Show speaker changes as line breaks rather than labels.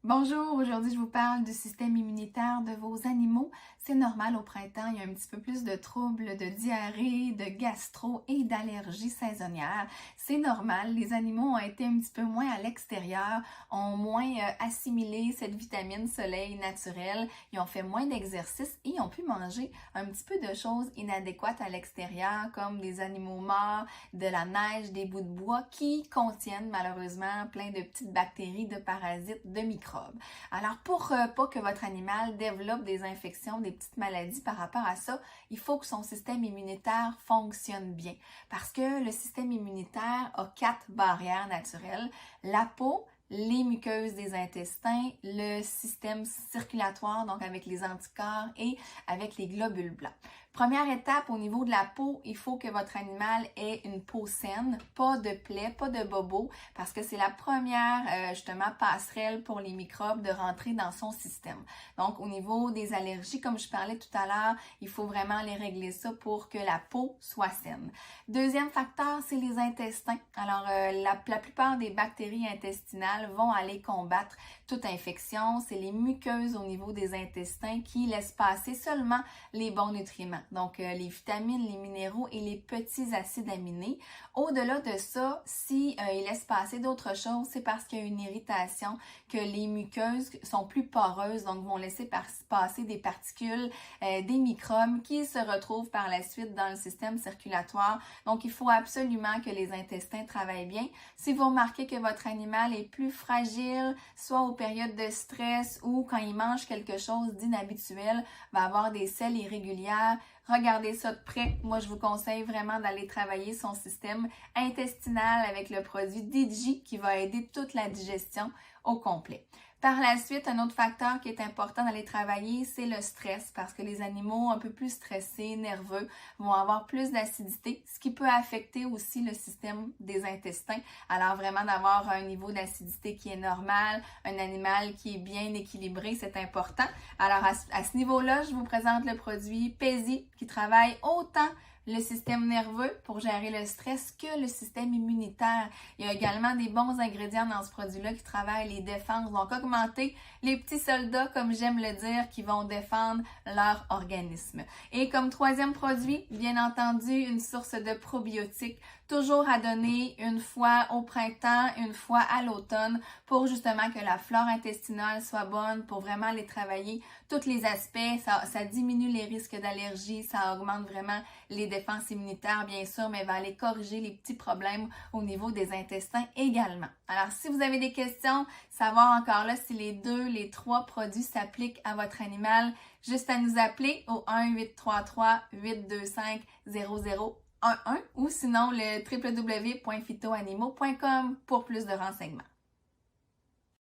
Bonjour, aujourd'hui je vous parle du système immunitaire de vos animaux. C'est normal au printemps, il y a un petit peu plus de troubles de diarrhée, de gastro et d'allergies saisonnières. C'est normal, les animaux ont été un petit peu moins à l'extérieur, ont moins assimilé cette vitamine soleil naturelle, ils ont fait moins d'exercice et ont pu manger un petit peu de choses inadéquates à l'extérieur comme des animaux morts, de la neige, des bouts de bois qui contiennent malheureusement plein de petites bactéries, de parasites, de microbes. Alors, pour pas que votre animal développe des infections, des petites maladies par rapport à ça, il faut que son système immunitaire fonctionne bien. Parce que le système immunitaire a 4 barrières naturelles. La peau, les muqueuses des intestins, le système circulatoire, donc avec les anticorps et avec les globules blancs. Première étape, au niveau de la peau, il faut que votre animal ait une peau saine, pas de plaies, pas de bobos, parce que c'est la première, justement, passerelle pour les microbes de rentrer dans son système. Donc, au niveau des allergies, comme je parlais tout à l'heure, il faut vraiment aller régler ça pour que la peau soit saine. Deuxième facteur, c'est les intestins. Alors, la plupart des bactéries intestinales vont aller combattre toute infection. C'est les muqueuses au niveau des intestins qui laissent passer seulement les bons nutriments. Donc, les vitamines, les minéraux et les petits acides aminés. Au-delà de ça, si ils laissent passer d'autres choses, c'est parce qu'il y a une irritation, que les muqueuses sont plus poreuses, donc vont laisser passer des particules, des microbes qui se retrouvent par la suite dans le système circulatoire. Donc, il faut absolument que les intestins travaillent bien. Si vous remarquez que votre animal est plus fragile, soit aux périodes de stress ou quand il mange quelque chose d'inhabituel, va avoir des selles irrégulières, regardez ça de près. Moi, je vous conseille vraiment d'aller travailler son système intestinal avec le produit Digi qui va aider toute la digestion au complet. Par la suite, un autre facteur qui est important d'aller travailler, c'est le stress parce que les animaux un peu plus stressés, nerveux, vont avoir plus d'acidité, ce qui peut affecter aussi le système des intestins. Alors vraiment d'avoir un niveau d'acidité qui est normal, un animal qui est bien équilibré, c'est important. Alors à ce niveau-là, je vous présente le produit Pesi qui travaille autant le système nerveux pour gérer le stress que le système immunitaire. Il y a également des bons ingrédients dans ce produit-là qui travaillent les défenses, donc augmenter les petits soldats, comme j'aime le dire, qui vont défendre leur organisme. Et comme troisième produit, bien entendu, une source de probiotiques, toujours à donner une fois au printemps, une fois à l'automne, pour justement que la flore intestinale soit bonne, pour vraiment aller travailler tous les aspects. Ça diminue les risques d'allergie, ça augmente vraiment les défenses immunitaires, bien sûr, mais va aller corriger les petits problèmes au niveau des intestins également. Alors, si vous avez des questions, savoir encore là si les 2, les 3 produits s'appliquent à votre animal, juste à nous appeler au 1-833-825-0011 ou sinon le www.phytoanimaux.com pour plus de renseignements.